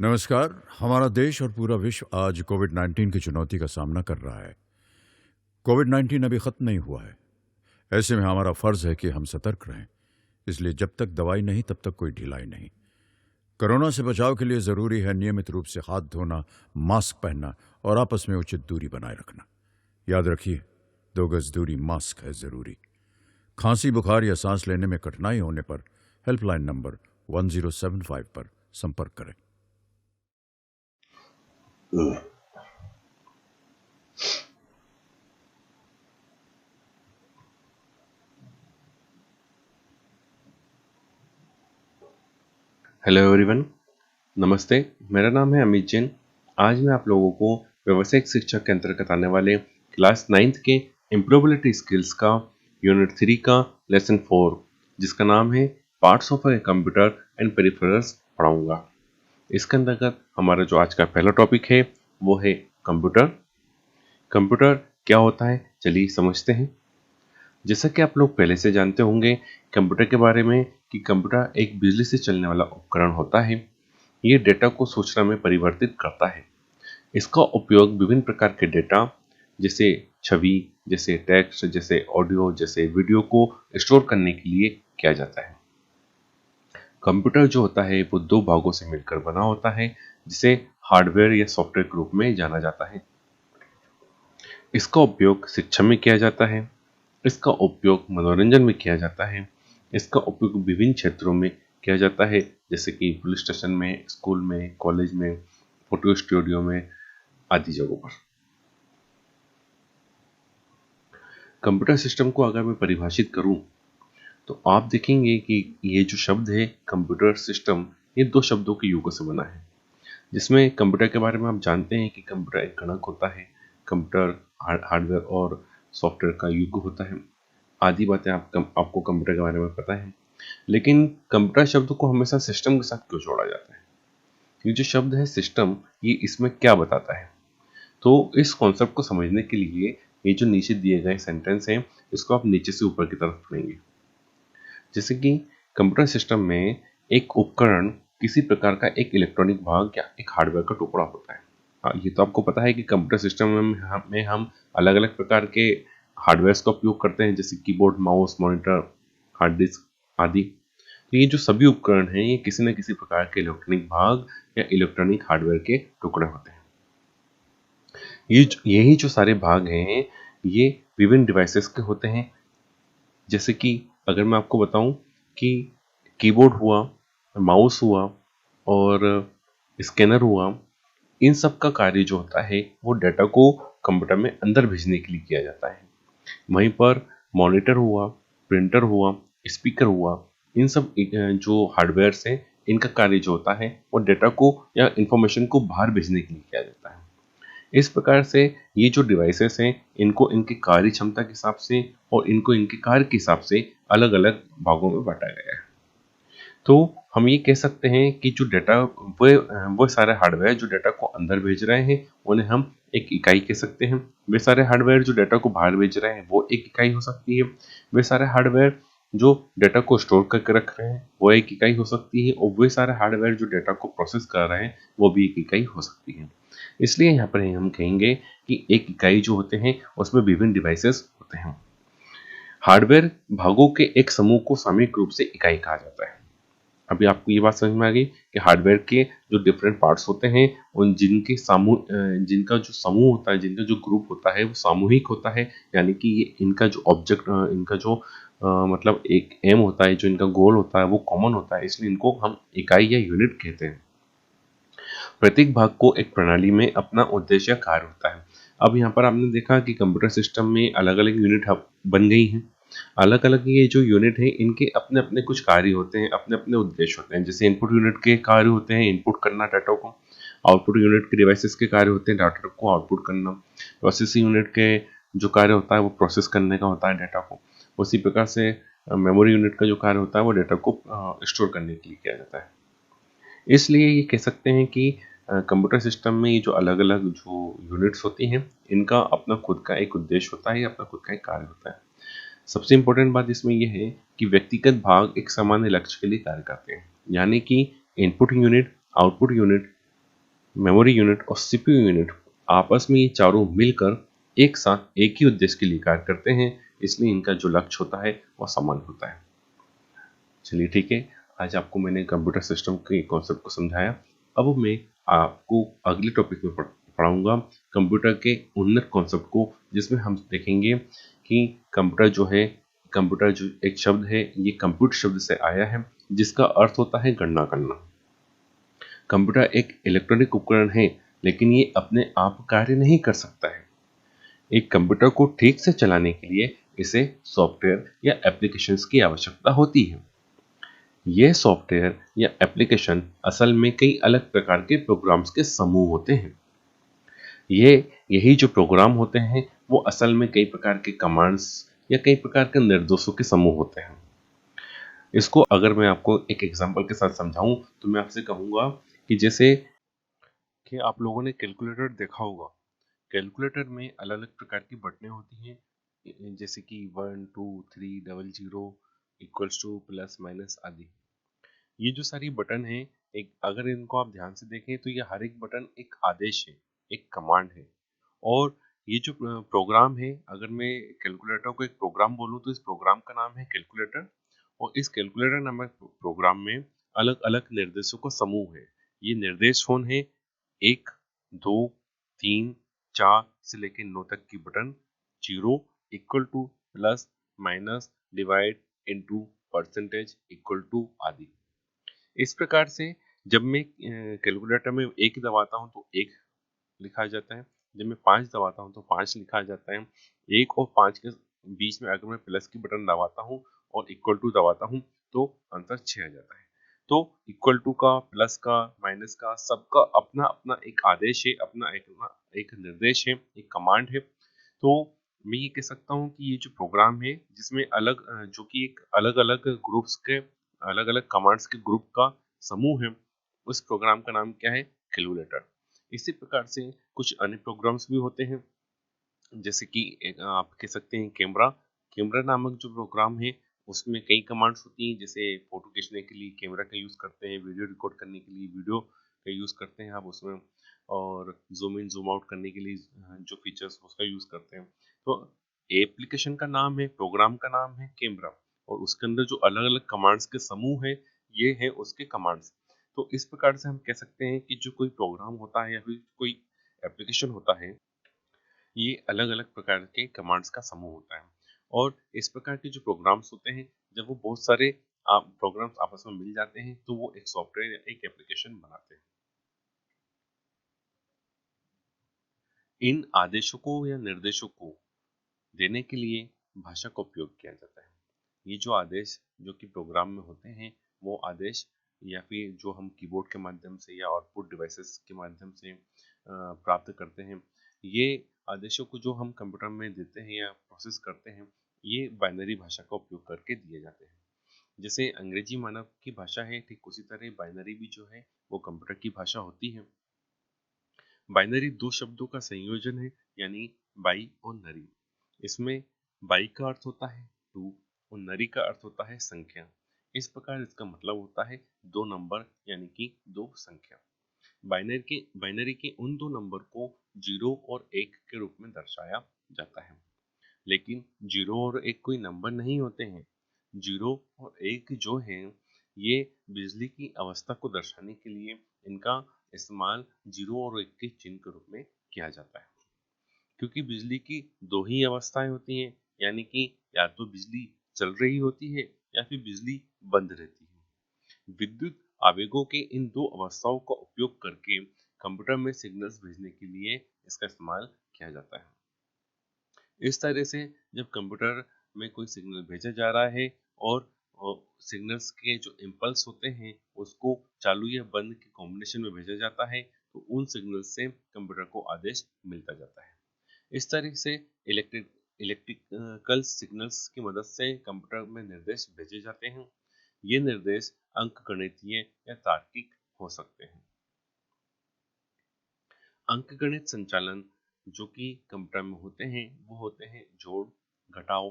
नमस्कार। हमारा देश और पूरा विश्व आज कोविड-19 की चुनौती का सामना कर रहा है। कोविड-19 अभी खत्म नहीं हुआ है। ऐसे में हमारा फर्ज है कि हम सतर्क रहें। इसलिए जब तक दवाई नहीं तब तक कोई ढिलाई नहीं। कोरोना से बचाव के लिए जरूरी है नियमित रूप से हाथ धोना, मास्क पहनना और आपस में उचित दूरी बनाए रखना। याद रखिए, 2 गज दूरी, मास्क है जरूरी। खांसी, बुखार या सांस लेने में कठिनाई होने पर हेल्पलाइन नंबर 1075 पर संपर्क करें। हेलो एवरीवन, नमस्ते। मेरा नाम है अमित जैन। आज मैं आप लोगों को व्यावसायिक शिक्षा के अंतर्गत आने वाले क्लास 9th के इम्प्रूवेबिलिटी स्किल्स का यूनिट 3 का लेसन 4 जिसका नाम है parts of a computer and peripherals पढ़ाऊंगा। इसके अंतर्गत हमारा जो आज का पहला टॉपिक है वो है कंप्यूटर। कंप्यूटर क्या होता है, चलिए समझते हैं। जैसा कि आप लोग पहले से जानते होंगे कंप्यूटर के बारे में कि कंप्यूटर एक बिजली से चलने वाला उपकरण होता है। ये डेटा को सूचना में परिवर्तित करता है। इसका उपयोग विभिन्न प्रकार के डेटा जैसे छवि, जैसे टेक्स्ट, जैसे ऑडियो, जैसे वीडियो को स्टोर करने के लिए किया जाता है। कंप्यूटर जो होता है वो 2 भागों से मिलकर बना होता है जिसे हार्डवेयर या सॉफ्टवेयर के रूप में जाना जाता है। इसका उपयोग शिक्षा में किया जाता है, इसका उपयोग मनोरंजन में किया जाता है, इसका उपयोग विभिन्न क्षेत्रों में किया जाता है जैसे कि पुलिस स्टेशन में, स्कूल में, कॉलेज में, फोटो स्टूडियो में आदि जगहों पर। कंप्यूटर सिस्टम को अगर मैं परिभाषित करूं तो आप देखेंगे कि ये जो शब्द है कंप्यूटर सिस्टम, ये 2 शब्दों के युगों से बना है। जिसमें कंप्यूटर के बारे में आप जानते हैं कि कंप्यूटर एक गणक होता है, कंप्यूटर हार्डवेयर और सॉफ्टवेयर का युग होता है। आदि बातें आपको कंप्यूटर के बारे में पता है। लेकिन कंप्यूटर शब्द को हमेशा सिस्टम के साथ क्यों जोड़ा जाता है? ये जो शब्द है सिस्टम, ये इसमें क्या बताता है? तो इस कॉन्सेप्ट को समझने के लिए ये जो नीचे दिए गए सेंटेंस हैं, इसको आप नीचे से ऊपर की तरफ पढ़ेंगे। जैसे कि कंप्यूटर सिस्टम में एक उपकरण किसी प्रकार का एक इलेक्ट्रॉनिक भाग या एक हार्डवेयर का टुकड़ा होता है। ये तो आपको पता है कि कंप्यूटर सिस्टम में हम अलग अलग प्रकार के हार्डवेयर का उपयोग करते हैं जैसे keyboard, mouse, monitor, hard disk आदि। तो ये जो सभी उपकरण हैं ये किसी न किसी प्रकार के इलेक्ट्रॉनिक भाग या इलेक्ट्रॉनिक हार्डवेयर के टुकड़े होते हैं। यही जो सारे भाग हैं ये विभिन्न डिवाइसेस के होते हैं। जैसे कि अगर मैं आपको बताऊं कि कीबोर्ड हुआ, माउस हुआ और स्कैनर हुआ, इन सब का कार्य जो होता है वो डाटा को कंप्यूटर में अंदर भेजने के लिए किया जाता है। वहीं पर मॉनिटर हुआ, प्रिंटर हुआ, स्पीकर हुआ, इन सब जो हार्डवेयर्स हैं इनका कार्य जो होता है वो डाटा को या इंफॉर्मेशन को बाहर भेजने के लिए किया जाता है। इस प्रकार से ये जो डिवाइसेस हैं इनको इनकी कार्य क्षमता के हिसाब से और इनको इनके कार्य के हिसाब से अलग अलग भागों में बांटा गया है। तो हम ये कह सकते हैं कि जो डाटा वो सारे हार्डवेयर जो डाटा को अंदर भेज रहे हैं उन्हें हम एक इकाई कह सकते हैं। वे सारे हार्डवेयर जो डाटा को बाहर भेज रहे हैं वो एक इकाई हो सकती है। वे सारे हार्डवेयर जो डाटा को स्टोर करके रख रहे हैं वो एक इकाई हो सकती है और वे सारे हार्डवेयर जो डाटा को प्रोसेस कर रहे हैं वो भी एक इकाई हो सकती है। इसलिए यहाँ पर हम कहेंगे कि एक इकाई जो होते हैं उसमें विभिन्न डिवाइसेस होते हैं। हार्डवेयर भागों के एक समूह को सामूहिक रूप से इकाई कहा जाता है। अभी आपको ये बात समझ में आ गई कि हार्डवेयर के जो डिफरेंट पार्ट्स होते हैं उन जिनका जो समूह होता है, जिनका जो ग्रुप होता है वो सामूहिक होता है। यानी कि ये इनका जो ऑब्जेक्ट, इनका जो मतलब एक एम होता है, जो इनका गोल होता है वो कॉमन होता है, इसलिए इनको हम इकाई या यूनिट कहते हैं। प्रत्येक भाग को एक प्रणाली में अपना उद्देश्य कार्य होता है। अब यहाँ पर आपने देखा कि कंप्यूटर सिस्टम में अलग अलग यूनिट बन गई हैं। अलग अलग ये जो यूनिट है इनके अपने अपने कुछ कार्य होते हैं, अपने अपने उद्देश्य होते हैं। जैसे इनपुट यूनिट के कार्य होते हैं इनपुट करना डाटा को, आउटपुट यूनिट के डिवाइसेस के कार्य होते हैं डाटा को आउटपुट करना, प्रोसेसिंग यूनिट के जो कार्य होता है वो प्रोसेस करने का होता है डाटा को। उसी प्रकार से मेमोरी यूनिट का जो कार्य होता है वो डाटा को स्टोर करने के लिए किया जाता है। इसलिए ये कह सकते हैं कि कंप्यूटर सिस्टम में ये जो अलग अलग जो यूनिट्स होती हैं इनका अपना खुद का एक उद्देश्य होता है, अपना खुद का एक कार्य होता है। सबसे इम्पोर्टेंट बात इसमें यह है कि व्यक्तिगत भाग एक सामान्य लक्ष्य के लिए कार्य करते हैं। यानी कि input unit, output unit memory unit और सीपीयू यूनिट आपस में ये चारों मिलकर एक साथ एक ही उद्देश्य के लिए कार्य करते हैं, इसलिए इनका जो लक्ष्य होता है वह समान होता है। चलिए ठीक है, आज आपको मैंने कंप्यूटर सिस्टम के कॉन्सेप्ट को समझाया। अब मैं आपको अगले टॉपिक में पढ़ाऊंगा कंप्यूटर के उन्नत कॉन्सेप्ट को, जिसमें हम देखेंगे कि कंप्यूटर जो एक शब्द है, ये कंप्यूट शब्द से आया है, जिसका अर्थ होता है गणना करना। कंप्यूटर एक इलेक्ट्रॉनिक उपकरण है, लेकिन ये अपने आप कार्य नहीं कर सकता है। एक कंप्यूटर को ठीक से चलाने के लिए इसे सॉफ्टवेयर या एप्लीकेशंस की आवश्यकता होती है। ये सॉफ्टवेयर या एप्लीकेशन असल में कई अलग प्रकार के प्रोग्राम्स के समूह होते हैं। यही जो प्रोग्राम होते हैं वो असल में कई प्रकार के कमांड्स या कई प्रकार के निर्देशों के समूह होते हैं। इसको अगर मैं आपको एक एग्जांपल के साथ समझाऊं तो मैं आपसे कहूंगा कि जैसे कि आप लोगों ने कैलकुलेटर देखा होगा। कैलकुलेटर में अलग अलग प्रकार की बटनें होती हैं, जैसे कि 1 2 3 double zero equals to plus minus आदि। ये जो सारी बटन है, एक अगर इनको आप ध्यान से देखें तो ये हर एक बटन एक आदेश है, एक कमांड है। और ये जो प्रोग्राम है, अगर मैं कैलकुलेटर को एक प्रोग्राम बोलूँ तो इस प्रोग्राम का नाम है कैलकुलेटर। और इस कैलकुलेटर नामक प्रोग्राम में अलग अलग निर्देशों का समूह है। ये निर्देश कौन है? 1 2 3 4 से लेकर 9 तक की button, zero equal to plus minus divide into percentage equal to आदि। इस प्रकार से जब मैं कैलकुलेटर में 1 दबाता हूं तो 1 लिखा जाता है, जब मैं 5 दबाता हूं तो 5 लिखा जाता है। 1 और 5 के बीच में अगर मैं प्लस की बटन दबाता हूं और इक्वल टू दबाता हूं तो आंसर 6 आ जाता है। तो इक्वल टू का, प्लस का, माइनस का, सबका अपना अपना एक आदेश है, अपना एक निर्देश है, एक कमांड है। तो मैं ये कह सकता हूँ कि ये जो प्रोग्राम है, जिसमें जो कि एक अलग अलग ग्रुप्स के, अलग अलग कमांड्स के ग्रुप का समूह है, उस प्रोग्राम का नाम क्या है? कैलकुलेटर। इसी प्रकार से कुछ अन्य प्रोग्राम्स भी होते हैं, जैसे कि आप कह सकते हैं कैमरा। कैमरा नामक जो प्रोग्राम है, उसमें कई कमांड्स होती हैं, जैसे फोटो खींचने के लिए कैमरा का यूज़ करते हैं, वीडियो रिकॉर्ड करने के लिए वीडियो का यूज़ करते हैं आप उसमें, और जूम इन जूम आउट करने के लिए जो फीचर्स उसका यूज़ करते हैं। तो एप्लीकेशन का नाम है, प्रोग्राम का नाम है कैमरा, और उसके अंदर जो अलग अलग कमांड्स के समूह है, ये है उसके कमांड्स। तो इस प्रकार से हम कह सकते हैं कि जो कोई प्रोग्राम होता है या फिर कोई एप्लीकेशन होता है, ये अलग अलग प्रकार के कमांड्स का समूह होता है। और इस प्रकार के जो प्रोग्राम्स होते हैं, जब वो बहुत सारे प्रोग्राम्स आपस में मिल जाते हैं तो वो एक सॉफ्टवेयर या एक एप्लीकेशन बनाते हैं। इन आदेशों को या निर्देशों को देने के लिए भाषा का उपयोग किया जाता है। ये जो आदेश जो कि प्रोग्राम में होते हैं, वो आदेश या फिर जो हम कीबोर्ड के माध्यम से या आउटपुट डिवाइसेस के माध्यम से प्राप्त करते हैं, ये आदेशों को जो हम कंप्यूटर में देते हैं या प्रोसेस करते हैं, ये बाइनरी भाषा का उपयोग करके दिए जाते हैं। जैसे अंग्रेजी मानव की भाषा है, ठीक उसी तरह बाइनरी भी जो है वो कंप्यूटर की भाषा होती है। बाइनरी दो शब्दों का संयोजन है, यानी बाई और नरी। इसमें बाई का अर्थ होता है टू और नरी का अर्थ होता है संख्या। इस प्रकार इसका मतलब होता है दो नंबर, यानी कि दो संख्या। बाइनरी के उन दो नंबर को 0 और 1 के रूप में दर्शाया जाता है। लेकिन 0 और 1 कोई नंबर नहीं होते हैं। 0 और 1 जो हैं, ये बिजली की अवस्था को दर्शाने के लिए इनका इस्तेमाल 0 और 1 के चिन्ह के रूप में किया जाता है। क्योंकि बिजली की दो ही अवस्थाएं होती हैं, यानी कि या तो बिजली चल रही होती है या फिर बिजली बंद रहती है। विद्युत आवेगों के इन दो अवस्थाओं का उपयोग करके कंप्यूटर में सिग्नल्स भेजने के लिए इसका इस्तेमाल किया जाता है। इस तरह से जब कंप्यूटर में कोई सिग्नल भेजा जा रहा है और सिग्नल्स के जो इम्पल्स होते हैं उसको चालू या बंद के कॉम्बिनेशन में भेजा जाता है, तो उन सिग्नल से कंप्यूटर को आदेश मिलता जाता है। इस तरह से इलेक्ट्रिकल सिग्नल्स की मदद से कंप्यूटर में निर्देश भेजे जाते हैं। ये निर्देश अंकगणितीय या तार्किक हो सकते हैं। अंकगणित संचालन जो कि कंप्यूटर में होते हैं, वो होते हैं जोड़, घटाव,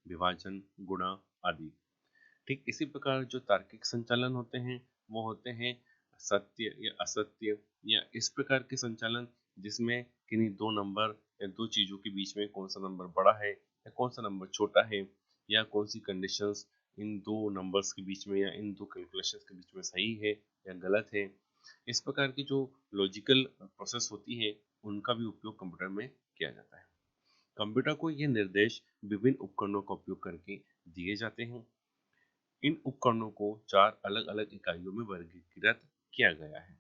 विभाजन, गुणा आदि। ठीक इसी प्रकार जो तार्किक संचालन होते हैं, वो होते हैं सत्य या असत्य या इस प्रकार के संचालन जिसमें किन्हीं दो नंबर या दो चीजों के बीच में कौन सा नंबर बड़ा है या कौन सा नंबर छोटा है या कौन सी कंडीशंस इन दो नंबर्स के बीच में या इन दो कैलकुलेशंस के बीच में सही है या गलत है, इस प्रकार की जो लॉजिकल प्रोसेस होती है उनका भी उपयोग कंप्यूटर में किया जाता है। कंप्यूटर को ये निर्देश विभिन्न उपकरणों का उपयोग करके दिए जाते हैं। इन उपकरणों को चार अलग अलग इकाइयों में वर्गीकृत किया गया है।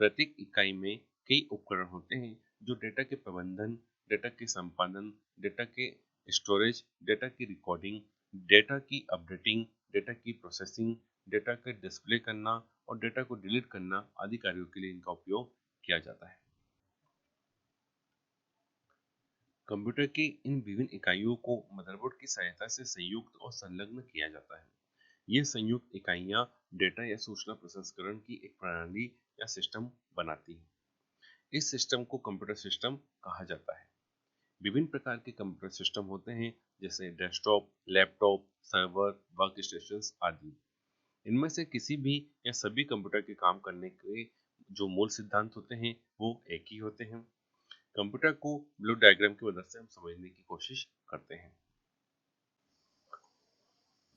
प्रत्येक इकाई में कई उपकरण होते हैं जो डेटा के प्रबंधन, डेटा के संपादन, डेटा के स्टोरेज, डेटा की रिकॉर्डिंग, डेटा की अपडेटिंग, डेटा की प्रोसेसिंग, डेटा का डिस्प्ले करना और डेटा को डिलीट करना आदि कार्यों के लिए इनका उपयोग किया जाता है। कंप्यूटर की इन विभिन्न इकाइयों को मदरबोर्ड की सहायता से संयुक्त और संलग्न किया जाता है। ये संयुक्त इकाइयां डेटा या सूचना प्रसंस्करण की एक प्रणाली या सिस्टम बनाती हैं। इस सिस्टम को कंप्यूटर सिस्टम कहा जाता है। विभिन्न प्रकार के कंप्यूटर सिस्टम होते हैं जैसे desktop, laptop, server, work stations आदि। इनमें से किसी भी या सभी कंप्यूटर के काम करने के जो मूल सिद्धांत होते हैं वो एक ही होते हैं। कंप्यूटर को ब्लॉक डायग्राम की मदद से हम समझने की कोशिश करते हैं।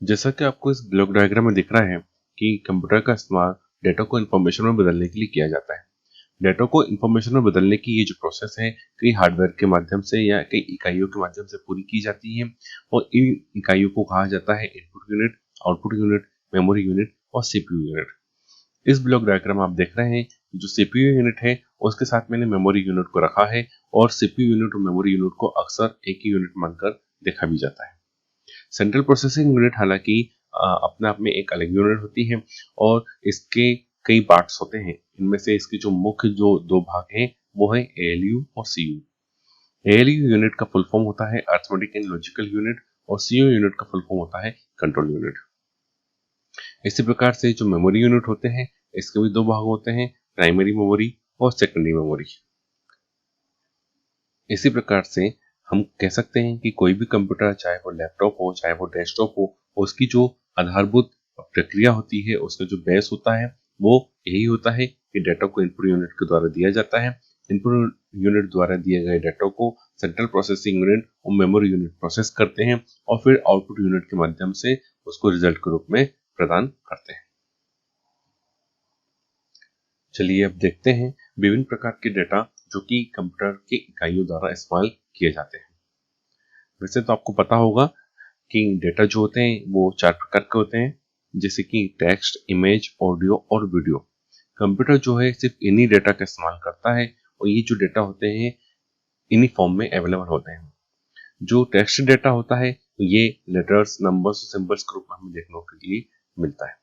जैसा कि आपको इस ब्लॉक डायग्राम में दिख रहा है कि कंप्यूटर का इस्तेमाल डेटा को इंफॉर्मेशन में बदलने के लिए किया जाता है। डेटा को इंफॉर्मेशन में बदलने की ये जो प्रोसेस है कई हार्डवेयर के माध्यम से या कई इकाइयों के माध्यम से पूरी की जाती है और इन इकाइयों को कहा जाता है input unit, output unit, memory unit और सीपीयू यूनिट। इस ब्लॉक डायग्राम आप देख रहे हैं जो सीपीयू यूनिट है उसके साथ मैंने मेमोरी यूनिट को रखा है और सीपीयू यूनिट और मेमोरी यूनिट को अक्सर एक ही यूनिट मानकर देखा भी जाता है। सेंट्रल प्रोसेसिंग यूनिट हालांकि अपने आप में एक अलग यूनिट होती है और इसके कई पार्ट्स होते हैं। इनमें से इसके जो मुख्य जो दो भाग हैं वो है एएलयू और सीयू। एएलयू यूनिट का फुल फॉर्म होता है अरिथमेटिक एंड लॉजिकल यूनिट और सीयू यूनिट का फुल फॉर्म होता है कंट्रोल यूनिट। इसी प्रकार से जो मेमोरी यूनिट होते हैं इसके भी दो भाग होते हैं, प्राइमरी मेमोरी और सेकेंडरी मेमोरी। इसी प्रकार से हम कह सकते हैं कि कोई भी कंप्यूटर चाहे वो लैपटॉप हो चाहे वो डेस्कटॉप हो उसकी जो आधारभूत प्रक्रिया होती है उसका जो बेस होता है वो यही होता है कि डेटा को इनपुट यूनिट के द्वारा दिया जाता है। इनपुट यूनिट द्वारा दिए गए डेटा को सेंट्रल प्रोसेसिंग यूनिट और मेमोरी यूनिट प्रोसेस करते हैं और फिर आउटपुट यूनिट के माध्यम से उसको रिजल्ट के रूप में प्रदान करते हैं। चलिए अब देखते हैं विभिन्न प्रकार के डेटा जो कि कंप्यूटर के इकाइयों द्वारा इस्तेमाल किए जाते हैं। वैसे तो आपको पता होगा कि डेटा जो होते हैं वो चार प्रकार के होते हैं जैसे कि टेक्स्ट, इमेज, ऑडियो और वीडियो। कंप्यूटर जो है सिर्फ इन्हीं डेटा का इस्तेमाल करता है और ये जो डेटा होते हैं इन्हीं फॉर्म में अवेलेबल होते हैं। जो टेक्स्ट डेटा होता है ये लेटर्स, नंबर्स और सिंबल्स के रूप में हमें देखने के लिए मिलता है।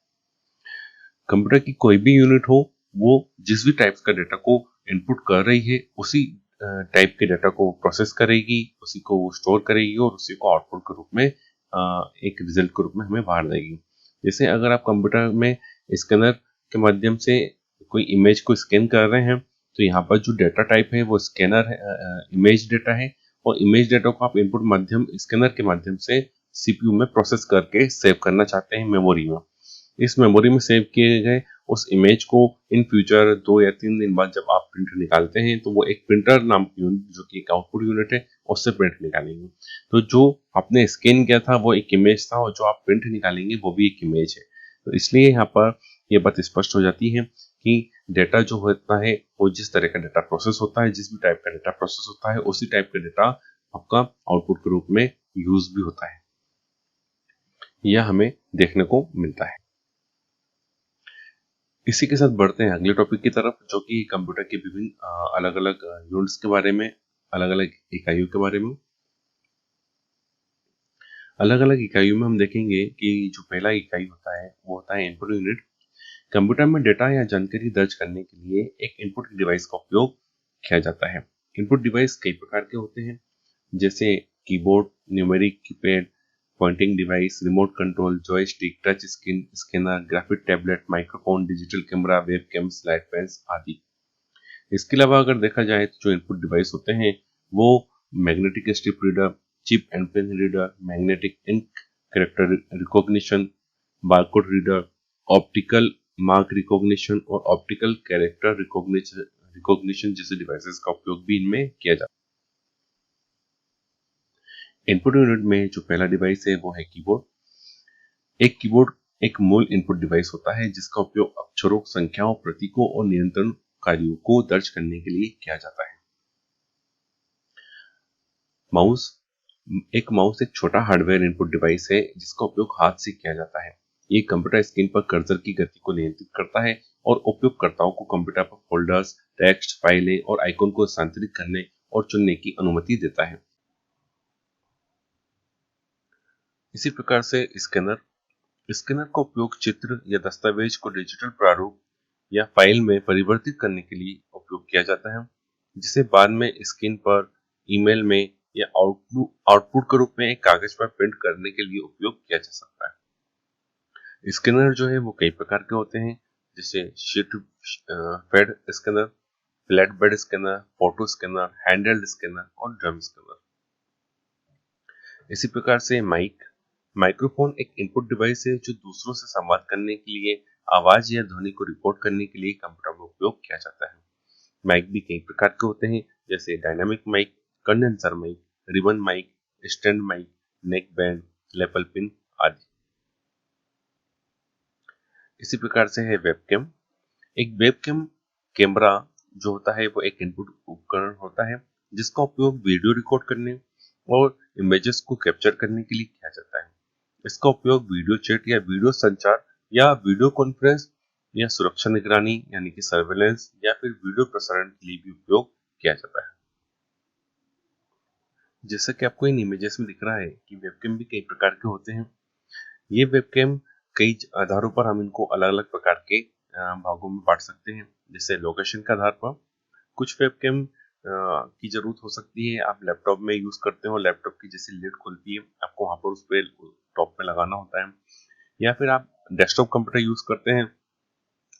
कंप्यूटर की कोई भी यूनिट हो वो जिस भी टाइप का डेटा को इनपुट कर रही है उसी टाइप के डेटा को प्रोसेस करेगी, उसी को स्टोर करेगी और उसी को आउटपुट के रूप में एक रिजल्ट के रूप में हमें बाहर देगी। जैसे अगर आप कंप्यूटर में स्कैनर के माध्यम से कोई इमेज को स्कैन कर रहे हैं तो यहाँ पर जो डेटा टाइप है वो स्कैनर है, इमेज डेटा है और इमेज डेटा को आप इनपुट माध्यम स्कैनर के माध्यम से सीपीयू में प्रोसेस करके सेव करना चाहते हैं मेमोरी में। इस मेमोरी में सेव किए गए उस इमेज को इन फ्यूचर 2 या 3 दिन बाद जब आप प्रिंटर निकालते हैं तो वो एक प्रिंटर नाम की यूनिट जो कि एक आउटपुट यूनिट है उससे प्रिंट निकालेंगे। तो जो आपने स्कैन किया था वो एक इमेज था और जो आप प्रिंट निकालेंगे वो भी एक इमेज है। तो इसलिए यहाँ पर यह बात स्पष्ट हो जाती है कि डेटा जो होता है वो जिस तरह का डेटा प्रोसेस होता है, जिस भी टाइप का डेटा प्रोसेस होता है उसी टाइप का डेटा आपका आउटपुट के रूप में यूज भी होता है। यह हमें देखने को मिलता है। इसी के साथ बढ़ते हैं अगले टॉपिक की तरफ जो कि कंप्यूटर के विभिन्न अलग अलग यूनिट्स के बारे में, अलग अलग इकाइयों के बारे में। अलग अलग इकाइयों में हम देखेंगे कि जो पहला इकाई होता है वो होता है इनपुट यूनिट। कंप्यूटर में डेटा या जानकारी दर्ज करने के लिए एक इनपुट डिवाइस का उपयोग किया जाता है। इनपुट डिवाइस कई प्रकार के होते हैं जैसे keyboard, numeric keypad, pointing device, remote control, joystick, touch screen, scanner, graphic tablet, microphone, digital camera, webcam, slide pens आदि। इसके अलावा अगर देखा जाए तो जो इनपुट डिवाइस होते हैं वो magnetic strip reader, chip and pen reader, magnetic ink character recognition, barcode reader, optical mark recognition और ऑप्टिकल कैरेक्टर रिकॉग्निशन जैसे डिवाइसेस का उपयोग भी इनमें किया जाता है। इनपुट यूनिट में जो पहला डिवाइस है वो है कीबोर्ड। एक कीबोर्ड एक मूल इनपुट डिवाइस होता है जिसका उपयोग अक्षरों, संख्याओं, प्रतीकों और नियंत्रण कार्यों को दर्ज करने के लिए किया जाता है। माउस माउस एक छोटा हार्डवेयर इनपुट डिवाइस है जिसका उपयोग हाथ से किया जाता है। ये कंप्यूटर स्क्रीन पर कर्सर की गति को नियंत्रित करता है और उपयोगकर्ताओं को कंप्यूटर पर फोल्डर्स, टेक्स्ट, फाइलें और आइकन को स्थानांतरित करने और चुनने की अनुमति देता है। इसी प्रकार से स्कैनर का उपयोग चित्र या दस्तावेज को डिजिटल प्रारूप या फाइल में परिवर्तित करने के लिए उपयोग किया जाता है, जिसे बाद में स्क्रीन पर, ईमेल में या आउटपुट के रूप में एक कागज पर प्रिंट करने के लिए उपयोग किया जा सकता है। स्कैनर जो है वो कई प्रकार के होते हैं, जैसे sheet fed scanner, flat bed scanner, photo scanner, handheld scanner और ड्रम स्कैनर। इसी प्रकार से माइक्रोफोन एक इनपुट डिवाइस है जो दूसरों से संवाद करने के लिए, आवाज या ध्वनि को रिकॉर्ड करने के लिए कंप्यूटर में उपयोग किया जाता है। माइक भी कई प्रकार के होते हैं, जैसे dynamic mic, condenser mic, ribbon mic, stand mic, neck band, lapel pin आदि। इसी प्रकार से है वेबकैम। एक वेबकैम कैमरा जो होता है वो एक इनपुट उपकरण होता है जिसका उपयोग वीडियो रिकॉर्ड करने और इमेजेस को कैप्चर करने के लिए किया जाता है। इसका उपयोग वीडियो चैट या वीडियो संचार या वीडियो कॉन्फ्रेंस या सुरक्षा निगरानी यानी कि सर्वेलेंस या फिर वीडियो प्रसारण के लिए भी उपयोग किया जाता है। जैसा कि आपको इन इमेजेस में दिख रहा है कि वेबकैम भी कई प्रकार के होते हैं। ये वेबकैम कई आधारों पर हम इनको अलग अलग प्रकार के भागों में बांट सकते हैं। जैसे लोकेशन के आधार पर कुछ वेबकैम की जरूरत हो सकती है, आप लैपटॉप में यूज करते हो, लैपटॉप की जैसे लिड खुलती है आपको वहां पर उस पर टॉप पे लगाना होता है, या फिर आप डेस्कटॉप कंप्यूटर यूज करते हैं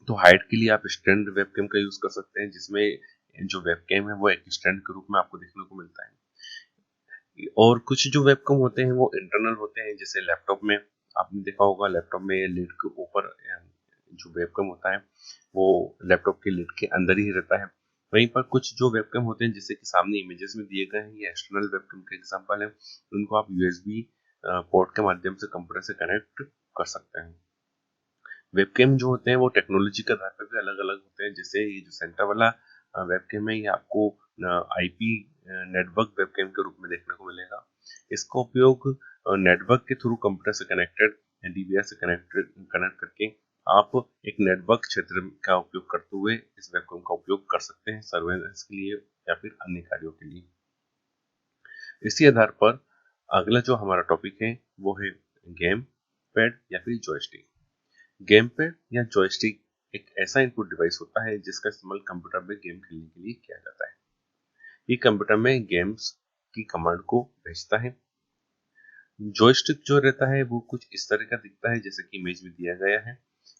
तो हाइट के लिए आप स्टैंड वेबकैम का यूज कर सकते हैं, जिसमें जो वेबकैम है वो एक स्टैंड के रूप में आपको देखने को मिलता है। और कुछ जो वेबकैम होते हैं वो इंटरनल होते हैं, जैसे लैपटॉप में आपने देखा होगा, लैपटॉप में लिड के ऊपर जो वेबकैम होता है वो लैपटॉप के लिड के अंदर ही रहता है। वहीं पर कुछ जो वेबकैम होते हैं जैसे कि सामने इमेजेस में दिए गए हैं, ये एक्सटर्नल वेबकैम के एग्जांपल है। उनको आप यूएसबी पोर्ट के माध्यम से कंप्यूटर से कनेक्ट कर सकते हैं। वेबकैम जो होते हैं वो टेक्नोलॉजी के आधार पर भी अलग अलग होते हैं। जैसे ये जो सेंटर वाला वेबकैम है ये आपको आईपी नेटवर्क वेबकैम के रूप में देखने को मिलेगा। इसका उपयोग नेटवर्क के थ्रू कंप्यूटर से कनेक्टेड डीवीआर से कनेक्ट करके आप एक नेटवर्क क्षेत्र का उपयोग करते हुए इस वेबकैम का उपयोग कर सकते हैं सर्वेलेंस के लिए या फिर अन्य कार्यों के लिए। इसी आधार पर अगला जो हमारा टॉपिक है वो है गेम पैड या फिर जॉयस्टिक। गेम पैड या जॉयस्टिक एक ऐसा इनपुट डिवाइस होता है जिसका इस्तेमाल कंप्यूटर में गेम खेलने के लिए किया जाता है। ये कंप्यूटर में गेम्स की कमांड को भेजता है। जॉयस्टिक जो रहता है वो कुछ इस तरह का दिखता है जैसे कि इमेज में दिया गया है।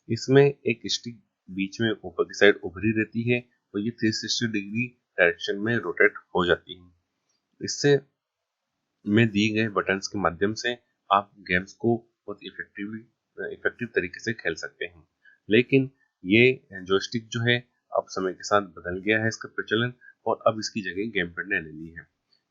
इसमें एक स्टिक बीच में ऊपर की साइड उभरी रहती है और ये 360 डिग्री डायरेक्शन में रोटेट हो जाती है। इससे में दिए गए बटन्स के माध्यम से आप गेम्स को बहुत इफेक्टिव तरीके से खेल सकते हैं। लेकिन ये जॉयस्टिक जो है अब समय के साथ बदल गया है इसका प्रचलन, और अब इसकी जगह गेम पैड ने ले ली है।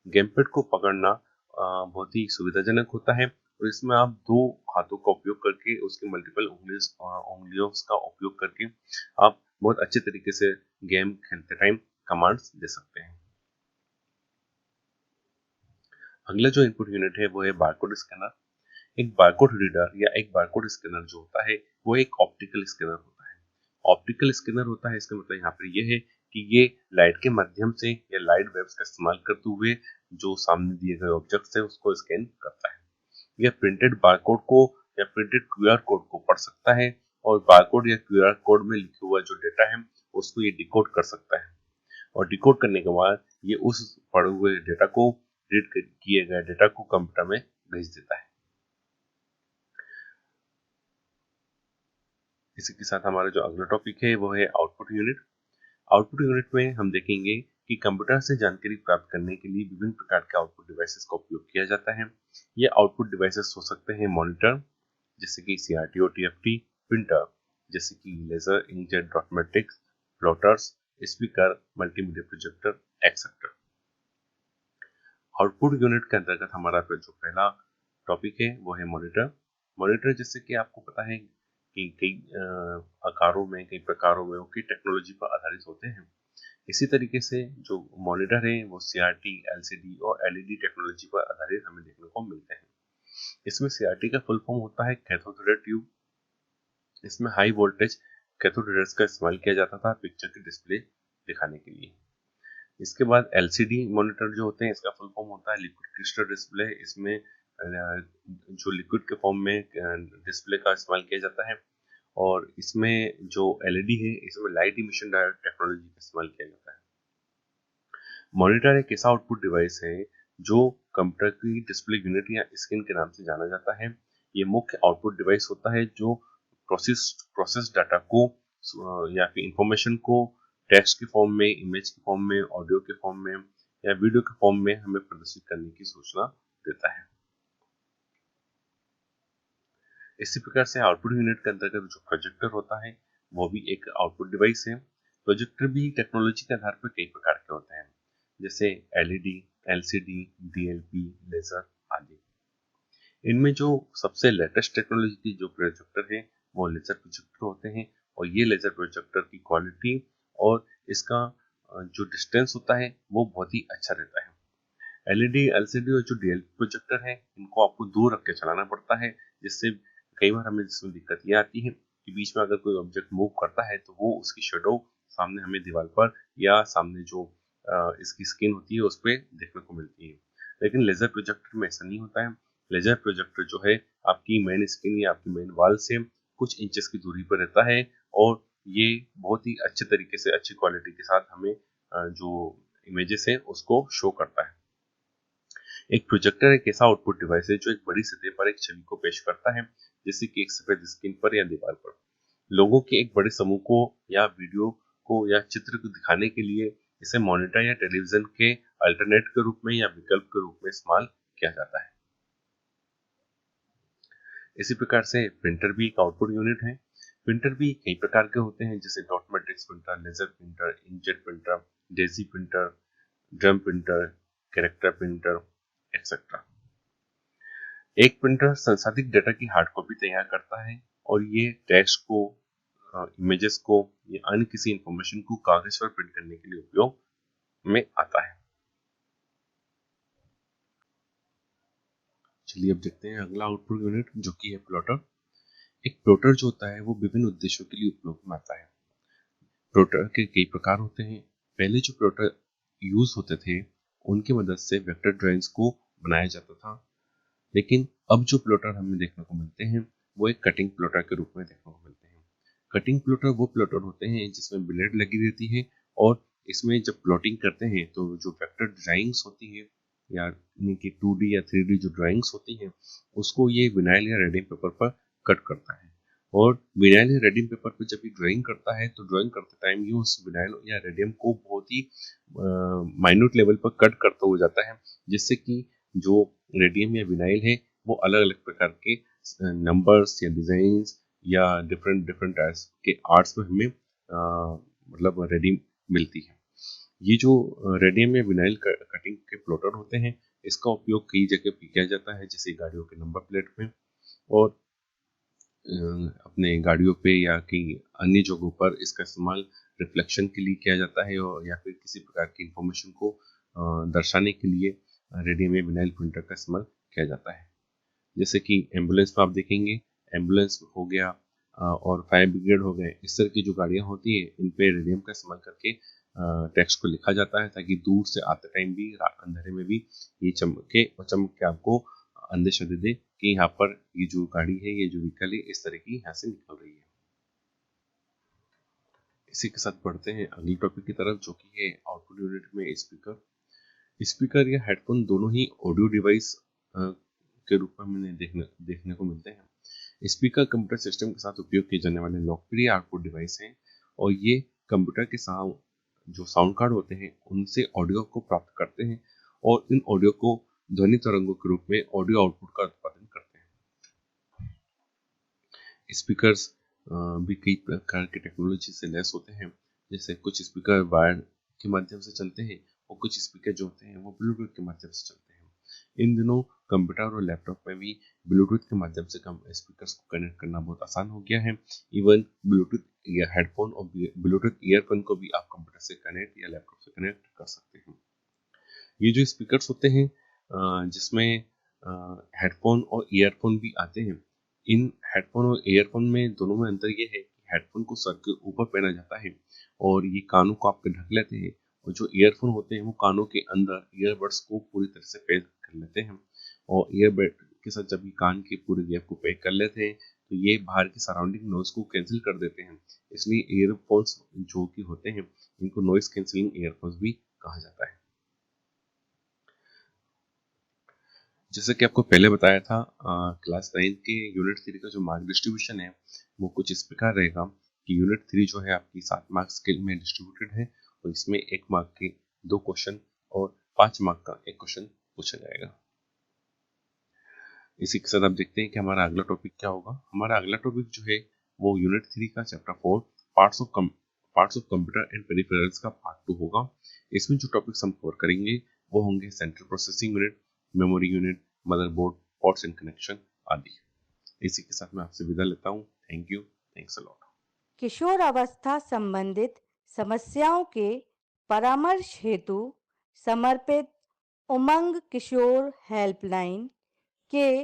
गेम पैड को पकड़ना बहुत ही सुविधाजनक होता है और इसमें आप दो हाथों का उपयोग करके उसके मल्टीपल उंगलियों का उपयोग करके आप बहुत अच्छे तरीके से गेम खेलते टाइम कमांड्स दे सकते हैं। अगला जो इनपुट यूनिट है वो है बारकोड स्कैनर। एक बारकोड रीडर या एक बारकोड स्कैनर जो होता है वो एक ऑप्टिकल स्कैनर होता है। ऑप्टिकल स्कैनर होता है इसका मतलब यहाँ पर ये है कि ये लाइट के माध्यम से या लाइट वेव्स का इस्तेमाल करते हुए जो सामने दिए गए ऑब्जेक्ट्स है उसको स्कैन करता है। यह प्रिंटेड बारकोड को या प्रिंटेड क्यूआर कोड को पढ़ सकता है और बारकोड या क्यूआर कोड में लिखा हुआ जो डेटा है उसको ये डिकोड कर सकता है, और डिकोड करने के बाद ये उस पढ़े हुए डेटा को रीड किए गए डेटा को कंप्यूटर में भेज देता है। इसी के साथ हमारा जो अगला टॉपिक है वो है आउटपुट यूनिट। आउटपुट यूनिट में हम देखेंगे कि कंप्यूटर से जानकारी प्राप्त करने के लिए विभिन्न प्रकार के आउटपुट डिवाइसेस का उपयोग किया जाता है। ये आउटपुट डिवाइसेस हो सकते हैं मॉनिटर जैसे कि CRT और TFT, प्रिंटर जैसे कि laser, inkjet, dot matrix, plotters, speaker, multimedia projector, etcetera. Output unit के अंतर्गत हमारा जो पहला टॉपिक है वो है मॉनिटर। मॉनिटर जैसे कि आपको पता है कि कई आकारों में, कई प्रकारों में, कई टेक्नोलॉजी पर आधारित होते हैं। इसी तरीके से जो मॉनिटर है वो सीआरटी, एलसीडी और एलईडी टेक्नोलॉजी पर आधारित हमें देखने को मिलते हैं। इसमें सीआरटी का फुल फॉर्म होता है कैथोड रे ट्यूब। इसमें हाई वोल्टेज कैथोड रेज का इस्तेमाल किया जाता था पिक्चर की डिस्प्ले दिखाने के लिए। इसके बाद एलसीडी मॉनिटर जो होते हैं, इसका फुल फॉर्म होता है लिक्विड क्रिस्टल डिस्प्ले। इसमें जो लिक्विड के फॉर्म में डिस्प्ले का इस्तेमाल किया जाता है। और इसमें जो एलईडी है, इसमें लाइट इमिशन डायोड टेक्नोलॉजी का इस्तेमाल किया जाता है। मॉनिटर एक ऐसा आउटपुट डिवाइस है जो कंप्यूटर की डिस्प्ले यूनिट या स्क्रीन के नाम से जाना जाता है। ये मुख्य आउटपुट डिवाइस होता है जो प्रोसेस डाटा को या फिर इंफॉर्मेशन को टेक्स्ट के फॉर्म में, इमेज के फॉर्म में, ऑडियो के फॉर्म में या वीडियो के फॉर्म में हमें प्रदर्शित करने की सूचना देता है। इसी प्रकार से आउटपुट यूनिट के अंतर्गत जो प्रोजेक्टर होता है वो भी एक आउटपुट डिवाइस है। प्रोजेक्टर भी टेक्नोलॉजी के आधार पर कई प्रकार के होते हैं, जैसे एलईडी, एलसीडी, डीएलपी, लेजर आदि। इनमें जो सबसे लेटेस्ट टेक्नोलॉजी की जो प्रोजेक्टर है वो लेजर प्रोजेक्टर होते हैं। और ये लेजर प्रोजेक्टर की क्वालिटी और इसका जो डिस्टेंस होता है वो बहुत ही अच्छा रहता है। एलईडी, एलसीडी और जो डीएलपी प्रोजेक्टर है, इनको आपको दूर रख के चलाना पड़ता है, जिससे कई बार हमें इसमें दिक्कत ये आती है कि बीच में अगर कोई ऑब्जेक्ट मूव करता है तो वो उसकी शेडो सामने हमें दीवार पर या सामने जो इसकी स्क्रीन होती है उस पर देखने को मिलती है। लेकिन लेजर प्रोजेक्टर में ऐसा नहीं होता है। लेजर प्रोजेक्टर जो है आपकी मेन स्क्रीन या आपकी मेन वॉल से कुछ इंचेस की दूरी पर रहता है और ये बहुत ही अच्छे तरीके से, अच्छी क्वालिटी के साथ हमें जो इमेजेस है उसको शो करता है। एक प्रोजेक्टर एक ऐसा आउटपुट डिवाइस है जो एक बड़ी सतह पर एक छवि को पेश करता है, जैसे कि एक सफेद स्क्रीन पर या दीवार पर। लोगों के एक बड़े समूह को या वीडियो को या चित्र को दिखाने के लिए इसे मॉनिटर या टेलीविजन के अल्टरनेट के रूप में या विकल्प के रूप में इस्तेमाल किया जाता है। इसी प्रकार से प्रिंटर भी एक आउटपुट यूनिट है। प्रिंटर भी कई प्रकार के होते हैं, जैसे dot matrix printer, laser printer, inkjet printer, daisy printer, drum printer, character printer, etcetera. एक प्रिंटर संसाधित डेटा की हार्ड कॉपी तैयार करता है और ये टेक्स्ट को, इमेजेस को या अन्य किसी इंफॉर्मेशन को कागज पर प्रिंट करने के लिए उपयोग में आता है। चलिए अब देखते हैं अगला आउटपुट यूनिट जो कि है प्लॉटर। एक प्लॉटर जो होता है वो विभिन्न उद्देश्यों के लिए उपयोग में आता है। प्लॉटर के कई प्रकार होते हैं। पहले जो प्लॉटर यूज होते थे उनकी मदद से वेक्टर ड्राइंग्स को बनाया जाता था, लेकिन अब जो प्लॉटर हमें देखने को मिलते हैं वो एक कटिंग प्लॉटर के रूप में देखने को मिलते हैं। कटिंग प्लॉटर वो प्लॉटर होते हैं जिसमें ब्लेड लगी रहती है और इसमें जब प्लॉटिंग करते हैं तो जो वेक्टर ड्राइंग्स होती है या इनकी 2D या 3D जो ड्राइंग्स होती हैं उसको ये विनाइल या रेडियम पेपर पर कट करता है। और विनाइल या रेडियम पेपर पर जब ये ड्राइंग करता है तो ड्राइंग करते टाइम ये उस विनाइल या रेडियम को बहुत ही माइन्यूट लेवल पर कट करता हो जाता है, जिससे कि जो रेडियम या विनाइल है वो अलग अलग प्रकार के नंबर्स या डिजाइंस या डिफरेंट डिफरेंट टाइप्स के आर्ट्स में हमें मतलब रेडी मिलती है। ये जो रेडियम या विनाइल कटिंग के प्लॉटर होते हैं इसका उपयोग कई जगह पे किया जाता है, जैसे गाड़ियों के नंबर प्लेट में और अपने गाड़ियों पे या कई अन्य जगहों पर इसका इस्तेमाल रिफ्लेक्शन के लिए किया जाता है और या फिर किसी प्रकार की इंफॉर्मेशन को दर्शाने के लिए रेडियम या विनाइल प्रिंटर का इस्तेमाल किया जाता है। जैसे कि एम्बुलेंस में आप देखेंगे, एम्बुलेंस हो गया और फायर ब्रिगेड हो गए, इस तरह की जो गाड़ियां होती है इन पे रेडियम का इस्तेमाल करके टेक्स्ट को लिखा जाता है ताकि दूर से आते टाइम भी, अंधेरे में भी ये चमके और चमक के आपको अंदेशा दे दे कि यहाँ पर ये जो गाड़ी है, ये जो व्हीकल है इस तरह की यहाँ से निकल रही है। इसी के साथ बढ़ते हैं अगले टॉपिक की तरफ जो कि है आउटपुट यूनिट में स्पीकर। स्पीकर या हेडफोन दोनों ही ऑडियो डिवाइस के रूप में हमें देखने को मिलते हैं। स्पीकर कंप्यूटर सिस्टम के साथ उपयोग किए जाने वाले लोकप्रिय आउटपुट डिवाइस हैं और ये कंप्यूटर के जो साउंड कार्ड होते हैं उनसे ऑडियो को प्राप्त करते हैं और इन ऑडियो को ध्वनि तरंगों के रूप में ऑडियो आउटपुट का उत्पादन करते हैं। स्पीकर्स भी कई प्रकार की टेक्नोलॉजी से लैस होते हैं। जैसे कुछ स्पीकर वायर के माध्यम से चलते हैं और कुछ स्पीकर जो होते हैं वो ब्लूटूथ के माध्यम से चलते हैं। इन दिनों कंप्यूटर और लैपटॉप में भी ब्लूटूथ के माध्यम से कम स्पीकर्स को कनेक्ट करना बहुत आसान हो गया है। इवन ब्लूटूथ या हेडफोन और ब्लूटूथ ईयरफोन को भी आप कंप्यूटर से कनेक्ट या लैपटॉप से कनेक्ट कर सकते हैं। ये जो स्पीकर्स होते हैं जिसमें हेडफोन और ईयरफोन भी आते हैं। इन हेडफोन और ईयरफोन में दोनों में अंतर ये है कि हेडफोन को सर के ऊपर पहना जाता है और ये कानों को आपके ढक लेते हैं, और जो ईयरफोन होते हैं वो कानों के अंदर ईयरबड्स को पूरी तरह से पैक कर लेते हैं। और ईयरबड के साथ जब ये कान के पूरे गैप को पैक कर लेते हैं तो ये बाहर की सराउंडिंग नॉइज को कैंसिल कर देते हैं। इसलिए ईयरफोन्स जो कि होते हैं इनको नॉइज कैंसिलिंग ईयरफोन्स भी कहा जाता है। जैसे कि आपको पहले बताया था, क्लास 9 के यूनिट 3 का जो मार्क डिस्ट्रीब्यूशन है वो कुछ इस प्रकार रहेगा कि यूनिट 3 जो है आपकी 7 मार्क स्केल में डिस्ट्रीब्यूटेड है और इसमें 1 मार्क के 2 क्वेश्चन और 5 मार्क का 1 क्वेश्चन पूछा जाएगा। इसी के साथ आप देखते हैं कि हमारा अगला टॉपिक क्या होगा। हमारा अगला टॉपिक जो है वो यूनिट 3 का chapter 4 parts of computer and peripherals का पार्ट 2 होगा। इसमें जो टॉपिक्स हम कवर करेंगे वो होंगे central processing unit, memory unit, motherboard, ports and connection आदि। इसी के साथ मैं आपसे विदा लेता हूँ। Thank you, thanks a lot. किशोर अवस्था संबंधित समस्याओं के परामर्श हेतु समर्पित उमंग किशोर हेल्पलाइन के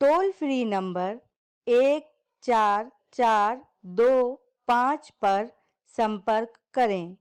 टोल फ्री नंबर 1442 5 पर संपर्क करें।